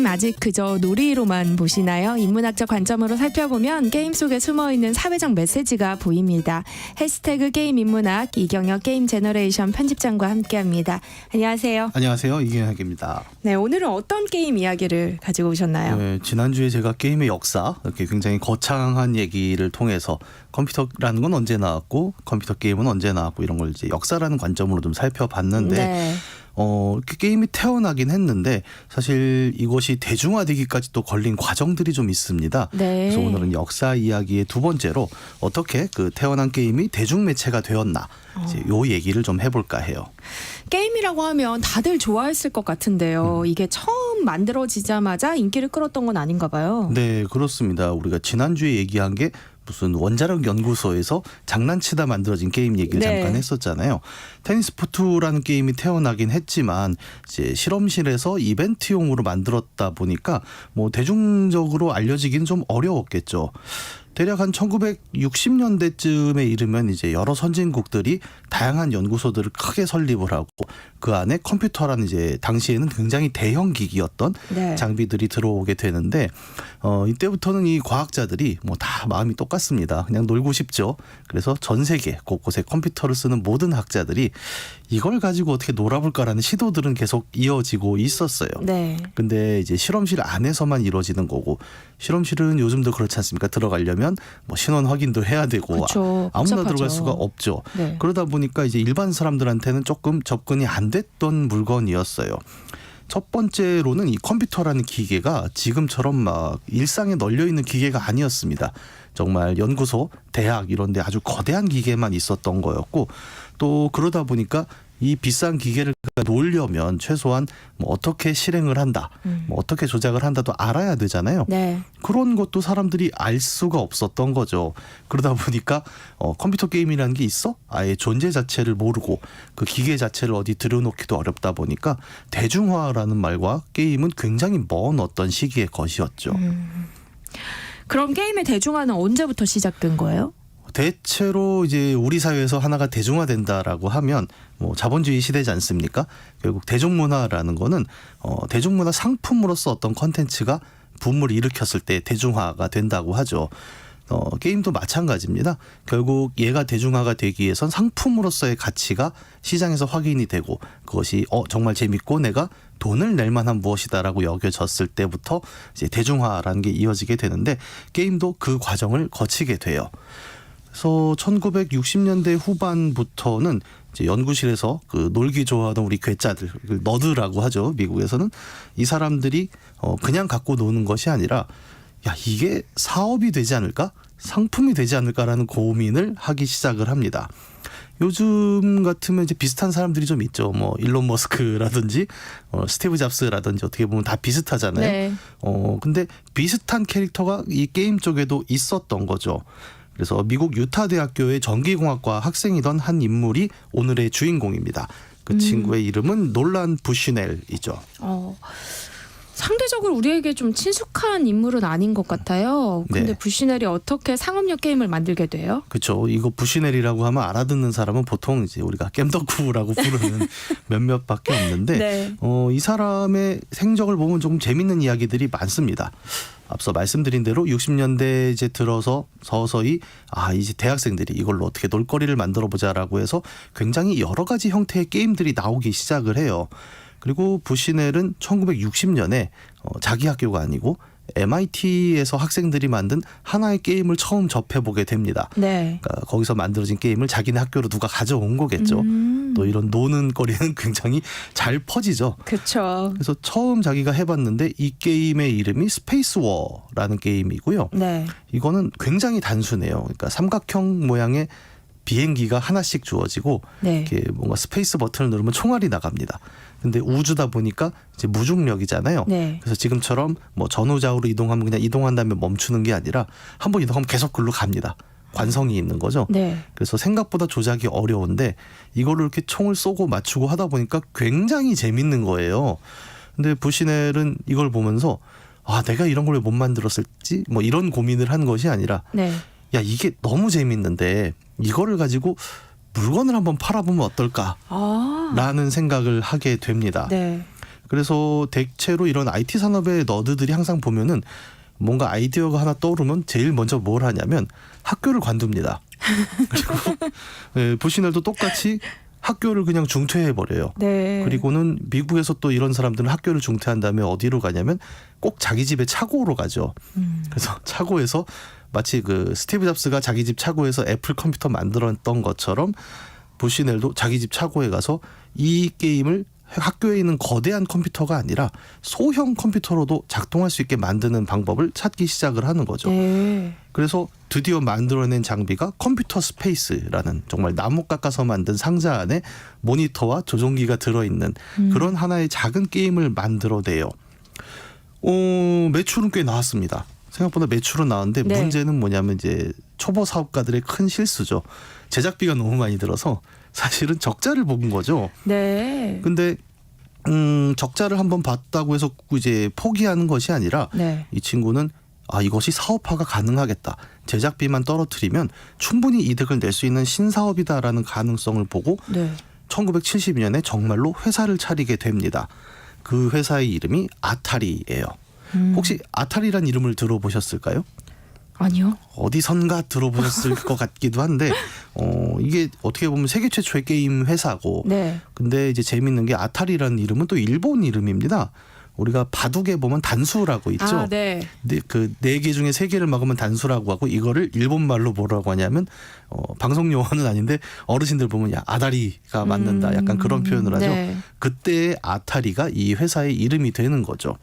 게임 아직 그저 놀이로만 보시나요? 인문학적 관점으로 살펴보면 게임 속에 숨어있는 사회적 메시지가 보입니다. 해시태그 게임 인문학 이경혁 게임 제너레이션 편집장과 함께합니다. 안녕하세요. 안녕하세요. 이경혁입니다. 네, 오늘은 어떤 게임 이야기를 가지고 오셨나요? 네, 지난주에 제가 게임의 역사 이렇게 굉장히 거창한 얘기를 통해서 컴퓨터라는 건 언제 나왔고 컴퓨터 게임은 언제 나왔고 이런 걸 이제 역사라는 관점으로 좀 살펴봤는데 네. 이렇게 게임이 태어나긴 했는데 사실 이것이 대중화되기까지 또 걸린 과정들이 좀 있습니다. 네. 그래서 오늘은 역사 이야기의 두 번째로 어떻게 그 태어난 게임이 대중매체가 되었나 이제 요 얘기를 좀 해볼까 해요. 게임이라고 하면 다들 좋아했을 것 같은데요. 이게 처음 만들어지자마자 인기를 끌었던 건 아닌가 봐요. 네, 그렇습니다. 우리가 지난주에 얘기한 게 무슨 원자력 연구소에서 장난치다 만들어진 게임 얘기를 네. 잠깐 했었잖아요. 테니스포트라는 게임이 태어나긴 했지만 이제 실험실에서 이벤트용으로 만들었다 보니까 뭐 대중적으로 알려지기는 좀 어려웠겠죠. 대략 한 1960년대쯤에 이르면 이제 여러 선진국들이 다양한 연구소들을 크게 설립을 하고 그 안에 컴퓨터라는 이제 당시에는 굉장히 대형 기기였던 네. 장비들이 들어오게 되는데 이때부터는 이 과학자들이 뭐 다 마음이 똑같습니다. 그냥 놀고 싶죠. 그래서 전 세계 곳곳에 컴퓨터를 쓰는 모든 학자들이 이걸 가지고 어떻게 놀아볼까라는 시도들은 계속 이어지고 있었어요. 네. 근데 이제 실험실 안에서만 이루어지는 거고 실험실은 요즘도 그렇지 않습니까? 들어가려면 뭐 신원 확인도 해야 되고 그렇죠. 아무나 복잡하죠. 들어갈 수가 없죠. 네. 그러다 보니까 이제 일반 사람들한테는 조금 접근이 안 됐던 물건이었어요. 첫 번째로는 이 컴퓨터라는 기계가 지금처럼 막 일상에 널려 있는 기계가 아니었습니다. 정말 연구소, 대학 이런 데 아주 거대한 기계만 있었던 거였고 또 그러다 보니까 이 비싼 기계를 놓으려면 최소한 뭐 어떻게 실행을 한다, 뭐 어떻게 조작을 한다도 알아야 되잖아요. 네. 그런 것도 사람들이 알 수가 없었던 거죠. 그러다 보니까 컴퓨터 게임이라는 게 있어? 아예 존재 자체를 모르고 그 기계 자체를 어디 들여놓기도 어렵다 보니까 대중화라는 말과 게임은 굉장히 먼 어떤 시기의 것이었죠. 그럼 게임의 대중화는 언제부터 시작된 거예요? 대체로 이제 우리 사회에서 하나가 대중화된다라고 하면 뭐 자본주의 시대지 않습니까? 결국 대중문화라는 거는 대중문화 상품으로서 어떤 컨텐츠가 붐을 일으켰을 때 대중화가 된다고 하죠. 게임도 마찬가지입니다. 결국 얘가 대중화가 되기 위해선 상품으로서의 가치가 시장에서 확인이 되고 그것이 정말 재밌고 내가 돈을 낼 만한 무엇이다라고 여겨졌을 때부터 이제 대중화라는 게 이어지게 되는데 게임도 그 과정을 거치게 돼요. 그래서 1960년대 후반부터는 이제 연구실에서 그 놀기 좋아하는 우리 괴짜들, 너드라고 하죠. 미국에서는 이 사람들이 그냥 갖고 노는 것이 아니라 야, 이게 사업이 되지 않을까? 상품이 되지 않을까라는 고민을 하기 시작을 합니다. 요즘 같으면 이제 비슷한 사람들이 좀 있죠. 뭐 일론 머스크라든지 스티브 잡스라든지 어떻게 보면 다 비슷하잖아요. 네. 근데 비슷한 캐릭터가 이 게임 쪽에도 있었던 거죠. 그래서 미국 유타 대학교의 전기공학과 학생이던 한 인물이 오늘의 주인공입니다. 그 친구의 이름은 놀란 부시넬이죠. 상대적으로 우리에게 좀 친숙한 인물은 아닌 것 같아요. 근데 네. 부시넬이 어떻게 상업용 게임을 만들게 돼요? 그렇죠. 이거 부시넬이라고 하면 알아듣는 사람은 보통 이제 우리가 겜덕후라고 부르는 몇몇밖에 없는데 네. 이 사람의 생적을 보면 조금 재밌는 이야기들이 많습니다. 앞서 말씀드린 대로 60년대 이제 들어서 서서히 이제 대학생들이 이걸로 어떻게 놀거리를 만들어 보자라고 해서 굉장히 여러 가지 형태의 게임들이 나오기 시작을 해요. 그리고 부시넬은 1960년에 자기 학교가 아니고 MIT에서 학생들이 만든 하나의 게임을 처음 접해보게 됩니다. 네. 그러니까 거기서 만들어진 게임을 자기네 학교로 누가 가져온 거겠죠. 또 이런 노는 거리는 굉장히 잘 퍼지죠. 그렇죠. 그래서 처음 자기가 해봤는데 이 게임의 이름이 스페이스 워라는 게임이고요. 네. 이거는 굉장히 단순해요. 그러니까 삼각형 모양의 비행기가 하나씩 주어지고 네. 이렇게 뭔가 스페이스 버튼을 누르면 총알이 나갑니다. 근데 우주다 보니까 이제 무중력이잖아요. 네. 그래서 지금처럼 뭐 전후좌우로 이동하면 그냥 이동한 다음에 멈추는 게 아니라 한번 이동하면 계속 글로 갑니다. 관성이 있는 거죠. 네. 그래서 생각보다 조작이 어려운데 이거를 이렇게 총을 쏘고 맞추고 하다 보니까 굉장히 재밌는 거예요. 근데 부시넬은 이걸 보면서 내가 이런 걸 왜 못 만들었을지 뭐 이런 고민을 한 것이 아니라 네. 야, 이게 너무 재밌는데 이거를 가지고 물건을 한번 팔아보면 어떨까? 라는 생각을 하게 됩니다. 네. 그래서 대체로 이런 IT 산업의 너드들이 항상 보면은 뭔가 아이디어가 하나 떠오르면 제일 먼저 뭘 하냐면 학교를 관둡니다. 그리고 네, 부시넬도 똑같이 학교를 그냥 중퇴해버려요. 네. 그리고는 미국에서 또 이런 사람들은 학교를 중퇴한 다음에 어디로 가냐면 꼭 자기 집에 차고로 가죠. 그래서 차고에서 마치 그 스티브 잡스가 자기 집 차고에서 애플 컴퓨터 만들었던 것처럼 부시넬도 자기 집 차고에 가서 이 게임을 학교에 있는 거대한 컴퓨터가 아니라 소형 컴퓨터로도 작동할 수 있게 만드는 방법을 찾기 시작을 하는 거죠. 네. 그래서 드디어 만들어낸 장비가 컴퓨터 스페이스라는 정말 나무 깎아서 만든 상자 안에 모니터와 조종기가 들어있는 그런 하나의 작은 게임을 만들어내요. 매출은 꽤 나왔습니다. 생각보다 매출은 나왔는데 네. 문제는 뭐냐면 이제 초보 사업가들의 큰 실수죠. 제작비가 너무 많이 들어서 사실은 적자를 본 거죠. 네. 근데 적자를 한번 봤다고 해서 이제 포기하는 것이 아니라 네. 이 친구는 이것이 사업화가 가능하겠다. 제작비만 떨어뜨리면 충분히 이득을 낼 수 있는 신사업이다라는 가능성을 보고 네. 1972년에 정말로 회사를 차리게 됩니다. 그 회사의 이름이 아타리예요. 혹시 아타리란 이름을 들어보셨을까요? 아니요. 어디선가 들어보셨을 것 같기도 한데 이게 어떻게 보면 세계 최초의 게임 회사고 네. 근데 이제 재밌는 게 아타리라는 이름은 또 일본 이름입니다. 우리가 바둑에 보면 단수라고 있죠. 네. 근데 그 4개 중에 3개를 막으면 단수라고 하고 이거를 일본 말로 뭐라고 하냐면 방송 용어는 아닌데 어르신들 보면 야 아다리가 맞는다. 약간 그런 표현을 하죠. 네. 그때 아타리가 이 회사의 이름이 되는 거죠.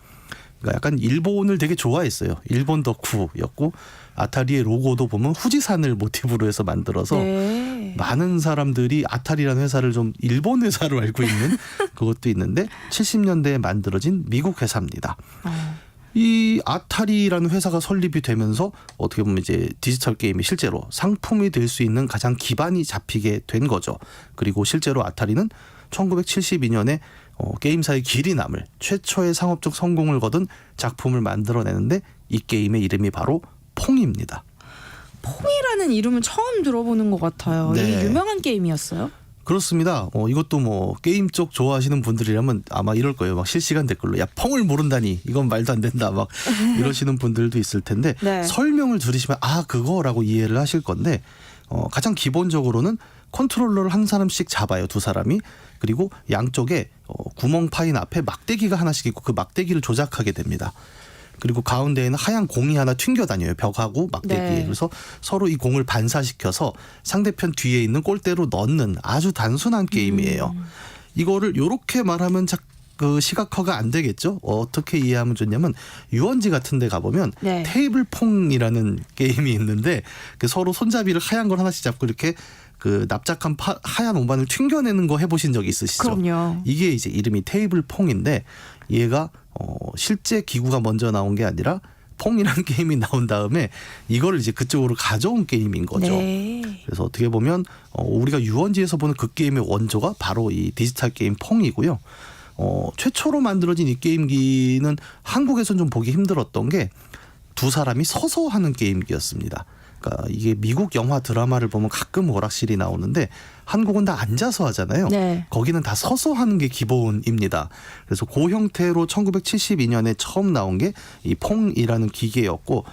그러니까 약간 일본을 되게 좋아했어요. 일본 덕후였고 아타리의 로고도 보면 후지산을 모티브로 해서 만들어서 네. 많은 사람들이 아타리라는 회사를 좀 일본 회사로 알고 있는 그것도 있는데 70년대에 만들어진 미국 회사입니다. 이 아타리라는 회사가 설립이 되면서 어떻게 보면 이제 디지털 게임이 실제로 상품이 될 수 있는 가장 기반이 잡히게 된 거죠. 그리고 실제로 아타리는 1972년에 게임사의 길이 남을 최초의 상업적 성공을 거둔 작품을 만들어내는데 이 게임의 이름이 바로 퐁입니다. 퐁이라는 이름은 처음 들어보는 것 같아요. 네. 이게 유명한 게임이었어요? 그렇습니다. 이것도 뭐 게임 쪽 좋아하시는 분들이라면 아마 이럴 거예요. 막 실시간 댓글로 야 퐁을 모른다니 이건 말도 안 된다 막 이러시는 분들도 있을 텐데 네. 설명을 들으시면 그거라고 이해를 하실 건데 가장 기본적으로는 컨트롤러를 한 사람씩 잡아요. 2사람이. 그리고 양쪽에 구멍 파인 앞에 막대기가 하나씩 있고 그 막대기를 조작하게 됩니다. 그리고 가운데에는 하얀 공이 하나 튕겨 다녀요. 벽하고 막대기에. 네. 그래서 서로 이 공을 반사시켜서 상대편 뒤에 있는 골대로 넣는 아주 단순한 게임이에요. 이거를 이렇게 말하면 그 시각화가 안 되겠죠. 어떻게 이해하면 좋냐면 유원지 같은 데 가보면 네. 테이블 퐁이라는 게임이 있는데 서로 손잡이를 하얀 걸 하나씩 잡고 이렇게 그 납작한 하얀 오반을 튕겨내는 거 해보신 적 있으시죠? 그럼요. 이게 이제 이름이 테이블 퐁인데 얘가 실제 기구가 먼저 나온 게 아니라 퐁이라는 게임이 나온 다음에 이거를 이제 그쪽으로 가져온 게임인 거죠. 네. 그래서 어떻게 보면 우리가 유원지에서 보는 그 게임의 원조가 바로 이 디지털 게임 퐁이고요. 최초로 만들어진 이 게임기는 한국에서는 좀 보기 힘들었던 게 2사람이 서서 하는 게임기였습니다. 그러니까 이게 미국 영화 드라마를 보면 가끔 오락실이 나오는데 한국은 다 앉아서 하잖아요. 네. 거기는 다 서서 하는 게 기본입니다. 그래서 그 형태로 1972년에 처음 나온 게 이 퐁이라는 기계였고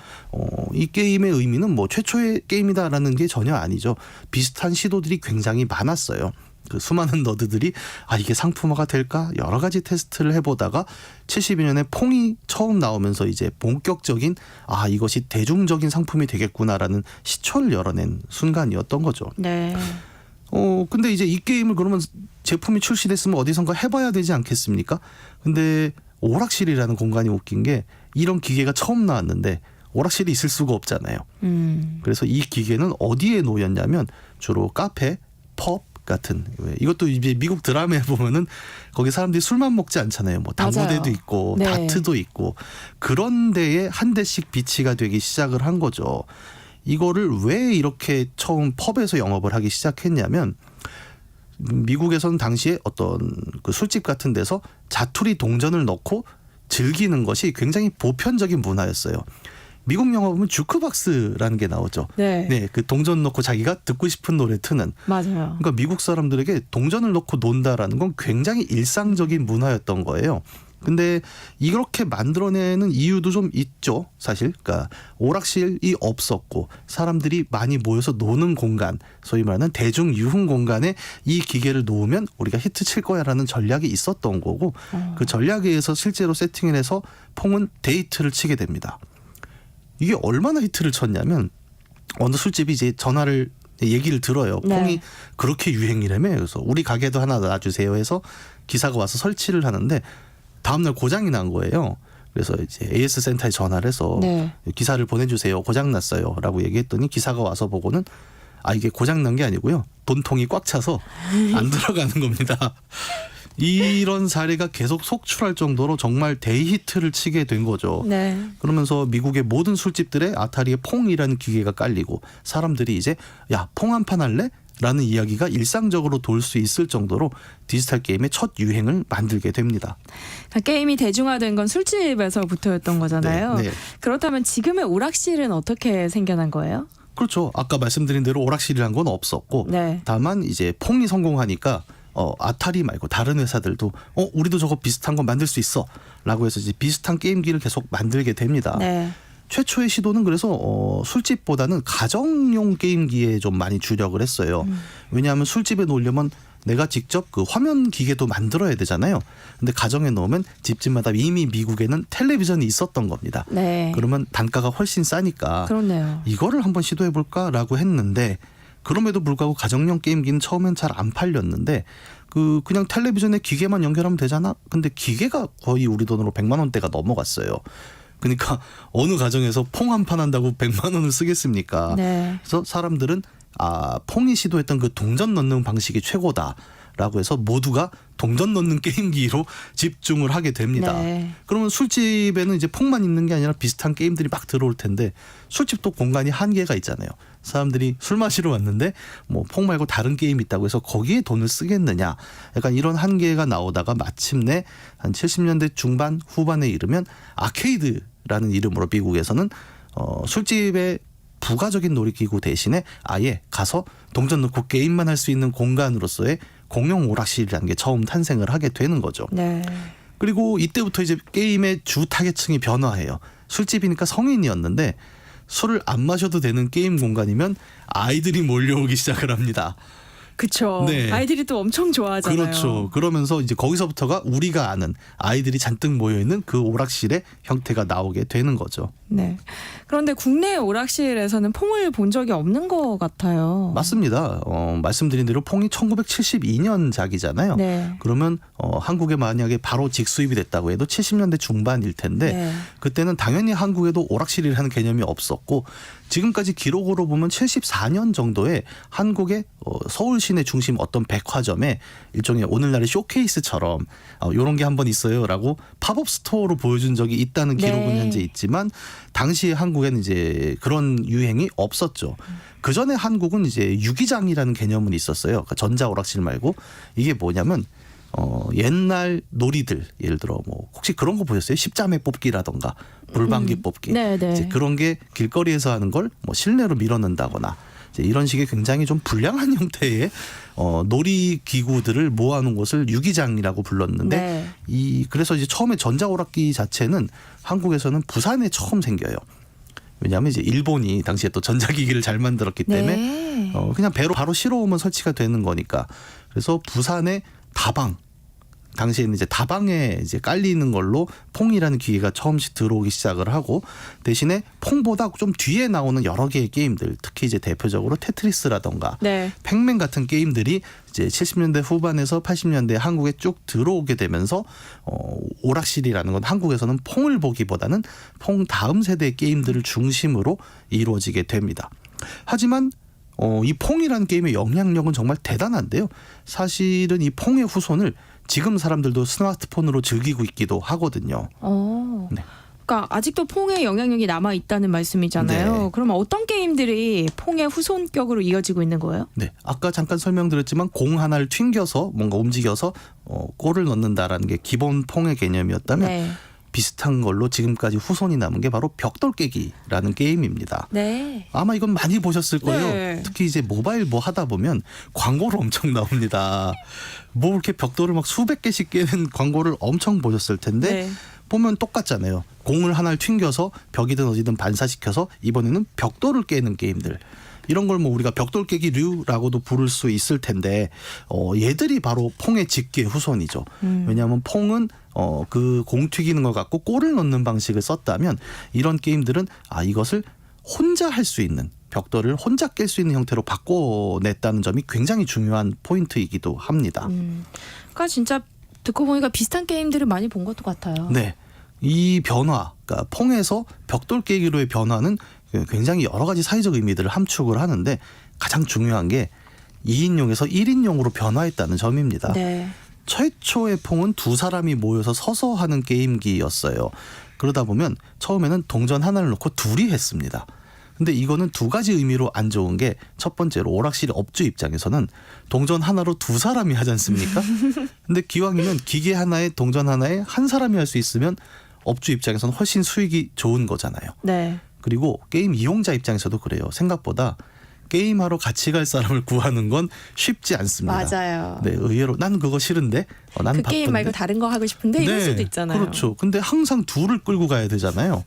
이 게임의 의미는 뭐 최초의 게임이다라는 게 전혀 아니죠. 비슷한 시도들이 굉장히 많았어요. 그 수많은 너드들이 이게 상품화가 될까 여러 가지 테스트를 해보다가 72년에 퐁이 처음 나오면서 이제 본격적인 이것이 대중적인 상품이 되겠구나라는 시초를 열어낸 순간이었던 거죠. 네. 근데 이제 이 게임을 그러면 제품이 출시됐으면 어디선가 해봐야 되지 않겠습니까? 근데 오락실이라는 공간이 웃긴 게 이런 기계가 처음 나왔는데 오락실이 있을 수가 없잖아요. 그래서 이 기계는 어디에 놓였냐면 주로 카페, 펍 같은 이것도 이제 미국 드라마에 보면은 거기 사람들이 술만 먹지 않잖아요. 뭐 당구대도 맞아요. 있고 네. 다트도 있고 그런 데에 한 대씩 비치가 되기 시작을 한 거죠. 이거를 왜 이렇게 처음 펍에서 영업을 하기 시작했냐면 미국에서는 당시에 어떤 그 술집 같은 데서 자투리 동전을 넣고 즐기는 것이 굉장히 보편적인 문화였어요. 미국 영화 보면 주크박스라는 게 나오죠. 네. 그 동전 넣고 자기가 듣고 싶은 노래 트는. 맞아요. 그러니까 미국 사람들에게 동전을 넣고 논다라는 건 굉장히 일상적인 문화였던 거예요. 근데 이렇게 만들어내는 이유도 좀 있죠, 사실. 그러니까 오락실이 없었고 사람들이 많이 모여서 노는 공간, 소위 말하는 대중 유흥 공간에 이 기계를 놓으면 우리가 히트 칠 거야라는 전략이 있었던 거고 그 전략에 의해서 실제로 세팅을 해서 퐁은 데이트를 치게 됩니다. 이게 얼마나 히트를 쳤냐면 어느 술집이 이제 전화를 얘기를 들어요. 네. 퐁이 그렇게 유행이라며. 그래서 우리 가게도 하나 놔주세요 해서 기사가 와서 설치를 하는데 다음날 고장이 난 거예요. 그래서 이제 AS 센터에 전화를 해서 네. 기사를 보내주세요. 고장 났어요. 라고 얘기했더니 기사가 와서 보고는 이게 고장 난 게 아니고요. 돈통이 꽉 차서 안 들어가는 겁니다. 이런 사례가 계속 속출할 정도로 정말 대히트를 치게 된 거죠. 네. 그러면서 미국의 모든 술집들에 아타리에 퐁이라는 기계가 깔리고 사람들이 이제 야, 퐁 한 판 할래? 라는 이야기가 일상적으로 돌 수 있을 정도로 디지털 게임의 첫 유행을 만들게 됩니다. 그러니까 게임이 대중화된 건 술집에서부터였던 거잖아요. 네. 그렇다면 지금의 오락실은 어떻게 생겨난 거예요? 그렇죠. 아까 말씀드린 대로 오락실이란 건 없었고 네. 다만 이제 퐁이 성공하니까 아타리 말고 다른 회사들도 우리도 저거 비슷한 거 만들 수 있어 라고 해서 이제 비슷한 게임기를 계속 만들게 됩니다. 네. 최초의 시도는 그래서 술집보다는 가정용 게임기에 좀 많이 주력을 했어요. 왜냐하면 술집에 놓으려면 내가 직접 그 화면 기계도 만들어야 되잖아요. 근데 가정에 놓으면 집집마다 이미 미국에는 텔레비전이 있었던 겁니다. 네. 그러면 단가가 훨씬 싸니까 그렇네요. 이거를 한번 시도해볼까라고 했는데 그럼에도 불구하고 가정용 게임기는 처음엔 잘 안 팔렸는데 그냥 텔레비전에 기계만 연결하면 되잖아. 근데 기계가 거의 우리 돈으로 100만 원대가 넘어갔어요. 그러니까 어느 가정에서 퐁 한 판 한다고 100만 원을 쓰겠습니까? 네. 그래서 사람들은 퐁이 시도했던 그 동전 넣는 방식이 최고다라고 해서 모두가 동전 넣는 게임기로 집중을 하게 됩니다. 네. 그러면 술집에는 이제 퐁만 있는 게 아니라 비슷한 게임들이 막 들어올 텐데 술집도 공간이 한계가 있잖아요. 사람들이 술 마시러 왔는데 뭐 퐁 말고 다른 게임이 있다고 해서 거기에 돈을 쓰겠느냐. 약간 이런 한계가 나오다가 마침내 한 70년대 중반 후반에 이르면 아케이드라는 이름으로 미국에서는 술집의 부가적인 놀이기구 대신에 아예 가서 동전 넣고 게임만 할 수 있는 공간으로서의 공용 오락실이라는 게 처음 탄생을 하게 되는 거죠. 네. 그리고 이때부터 이제 게임의 주 타겟층이 변화해요. 술집이니까 성인이었는데 술을 안 마셔도 되는 게임 공간이면 아이들이 몰려오기 시작을 합니다. 그렇죠. 네. 아이들이 또 엄청 좋아하잖아요. 그렇죠. 그러면서 이제 거기서부터가 우리가 아는 아이들이 잔뜩 모여 있는 그 오락실의 형태가 나오게 되는 거죠. 네. 그런데 국내 오락실에서는 퐁을 본 적이 없는 것 같아요. 맞습니다. 말씀드린 대로 퐁이 1972년작이잖아요. 네. 그러면 한국에 만약에 바로 직수입이 됐다고 해도 70년대 중반일 텐데 네. 그때는 당연히 한국에도 오락실이라는 개념이 없었고 지금까지 기록으로 보면 74년 정도에 한국의 서울 시내 중심 어떤 백화점에 일종의 오늘날의 쇼케이스처럼 이런 게 한번 있어요라고 팝업 스토어로 보여준 적이 있다는 기록은 네. 현재 있지만 당시에 한국에는 이제 그런 유행이 없었죠. 그 전에 한국은 이제 유기장이라는 개념은 있었어요. 그러니까 전자 오락실 말고 이게 뭐냐면 옛날 놀이들 예를 들어 뭐 혹시 그런 거 보셨어요? 십자매 뽑기라던가 물방기 뽑기 네네. 이제 그런 게 길거리에서 하는 걸 뭐 실내로 밀어넣는다거나 이제 이런 식의 굉장히 좀 불량한 형태의 놀이기구들을 모아놓은 곳을 유기장이라고 불렀는데 네. 그래서 이제 처음에 전자오락기 자체는 한국에서는 부산에 처음 생겨요. 왜냐하면 이제 일본이 당시에 또 전자기기를 잘 만들었기 때문에 네. 그냥 배로 바로 실어오면 설치가 되는 거니까 그래서 부산의 다방 당시에는 이제 다방에 이제 깔리는 걸로 퐁이라는 기계가 처음씩 들어오기 시작을 하고 대신에 퐁보다 좀 뒤에 나오는 여러 개의 게임들 특히 이제 대표적으로 테트리스라던가 네. 팩맨 같은 게임들이 이제 70년대 후반에서 80년대 한국에 쭉 들어오게 되면서 오락실이라는 건 한국에서는 퐁을 보기보다는 퐁 다음 세대의 게임들을 중심으로 이루어지게 됩니다. 하지만 이 퐁이라는 게임의 영향력은 정말 대단한데요. 사실은 이 퐁의 후손을 지금 사람들도 스마트폰으로 즐기고 있기도 하거든요. 네. 그러니까 아직도 퐁의 영향력이 남아 있다는 말씀이잖아요. 네. 그럼 어떤 게임들이 퐁의 후손격으로 이어지고 있는 거예요? 네, 아까 잠깐 설명드렸지만 공 하나를 튕겨서 뭔가 움직여서 골을 넣는다라는 게 기본 퐁의 개념이었다면 네. 비슷한 걸로 지금까지 후손이 남은 게 바로 벽돌 깨기라는 게임입니다. 네. 아마 이건 많이 보셨을 거예요. 네. 특히 이제 모바일 뭐 하다 보면 광고를 엄청 나옵니다. 뭐 이렇게 벽돌을 막 수백 개씩 깨는 광고를 엄청 보셨을 텐데 네. 보면 똑같잖아요. 공을 하나를 튕겨서 벽이든 어디든 반사시켜서 이번에는 벽돌을 깨는 게임들. 이런 걸 뭐 우리가 벽돌 깨기류라고도 부를 수 있을 텐데 얘들이 바로 퐁의 직계 후손이죠. 왜냐하면 퐁은 그 공 튀기는 것 같고 골을 넣는 방식을 썼다면 이런 게임들은 이것을 혼자 할 수 있는 벽돌을 혼자 깰 수 있는 형태로 바꿔냈다는 점이 굉장히 중요한 포인트이기도 합니다. 그러니까 진짜 듣고 보니까 비슷한 게임들을 많이 본 것도 같아요. 네. 이 변화, 그러니까 퐁에서 벽돌 깨기로의 변화는 굉장히 여러 가지 사회적 의미들을 함축을 하는데 가장 중요한 게 2인용에서 1인용으로 변화했다는 점입니다. 네. 최초의 퐁은 두 사람이 모여서 서서 하는 게임기였어요. 그러다 보면 처음에는 동전 하나를 놓고 둘이 했습니다. 근데 이거는 두 가지 의미로 안 좋은 게 첫 번째로 오락실 업주 입장에서는 동전 하나로 두 사람이 하지 않습니까? 근데 기왕이면 기계 하나에 동전 하나에 한 사람이 할 수 있으면 업주 입장에서는 훨씬 수익이 좋은 거잖아요. 네. 그리고 게임 이용자 입장에서도 그래요. 생각보다 게임하러 같이 갈 사람을 구하는 건 쉽지 않습니다. 맞아요. 네, 의외로 난 그거 싫은데, 난 그 바쁜데. 게임 말고 다른 거 하고 싶은데 이럴 수도 있잖아요. 그렇죠. 근데 항상 둘을 끌고 가야 되잖아요.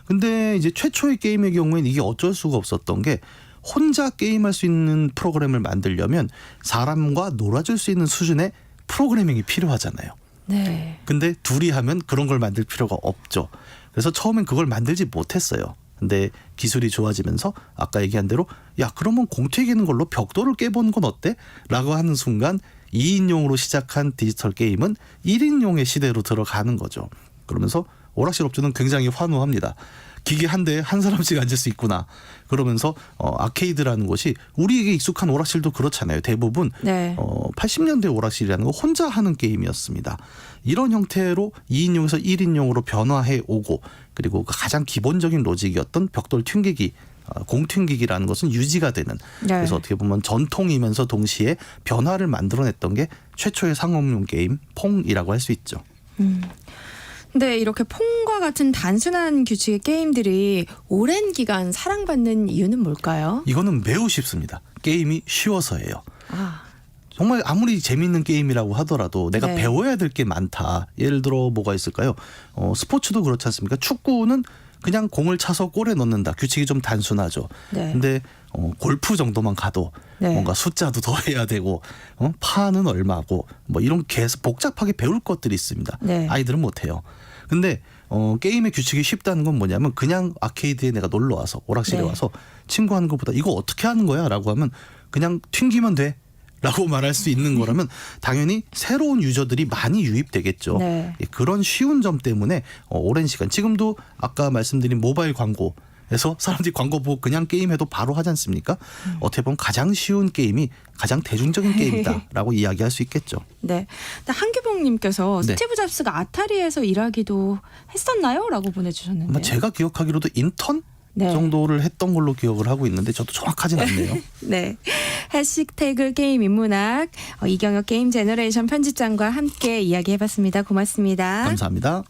근데 이제 최초의 게임의 경우에는 이게 어쩔 수가 없었던 게 혼자 게임할 수 있는 프로그램을 만들려면 사람과 놀아줄 수 있는 수준의 프로그래밍이 필요하잖아요. 네. 근데 둘이 하면 그런 걸 만들 필요가 없죠. 그래서 처음엔 그걸 만들지 못했어요. 근데 기술이 좋아지면서 아까 얘기한 대로 야 그러면 공 튀기는 걸로 벽돌을 깨보는 건 어때? 라고 하는 순간 2인용으로 시작한 디지털 게임은 1인용의 시대로 들어가는 거죠. 그러면서 오락실 업주는 굉장히 환호합니다. 기계 한 대에 한 사람씩 앉을 수 있구나. 그러면서 아케이드라는 것이 우리에게 익숙한 오락실도 그렇잖아요. 대부분 네. 80년대 오락실이라는 거 혼자 하는 게임이었습니다. 이런 형태로 2인용에서 1인용으로 변화해 오고 그리고 그 가장 기본적인 로직이었던 벽돌 튕기기 공 튕기기라는 것은 유지가 되는 네. 그래서 어떻게 보면 전통이면서 동시에 변화를 만들어냈던 게 최초의 상업용 게임 퐁이라고 할 수 있죠. 근데 이렇게 퐁과 같은 단순한 규칙의 게임들이 오랜 기간 사랑받는 이유는 뭘까요? 이거는 매우 쉽습니다. 게임이 쉬워서예요. 아, 정말 아무리 재밌는 게임이라고 하더라도 내가 네. 배워야 될 게 많다. 예를 들어 뭐가 있을까요? 스포츠도 그렇지 않습니까? 축구는 그냥 공을 차서 골에 넣는다. 규칙이 좀 단순하죠. 네. 근데 골프 정도만 가도 네. 뭔가 숫자도 더해야 되고 파는 얼마고 뭐 이런 계속 복잡하게 배울 것들이 있습니다. 네. 아이들은 못해요. 근데 게임의 규칙이 쉽다는 건 뭐냐면 그냥 아케이드에 내가 놀러 와서 오락실에 네. 와서 친구 하는 것보다 이거 어떻게 하는 거야? 라고 하면 그냥 튕기면 돼. 라고 말할 수 있는 거라면 당연히 새로운 유저들이 많이 유입되겠죠. 네. 예, 그런 쉬운 점 때문에 오랜 시간 지금도 아까 말씀드린 모바일 광고에서 사람들이 광고 보고 그냥 게임해도 바로 하지 않습니까? 어떻게 보면 가장 쉬운 게임이 가장 대중적인 게임이다라고 이야기할 수 있겠죠. 네. 근데 한규봉님께서 네. 스티브 잡스가 아타리에서 일하기도 했었나요? 라고 보내주셨는데. 아마 제가 기억하기로도 인턴 네. 정도를 했던 걸로 기억을 하고 있는데 저도 정확하진 않네요. 네. 해시태그 게임 인문학 이경혁 게임 제너레이션 편집장과 함께 이야기해봤습니다. 고맙습니다. 감사합니다.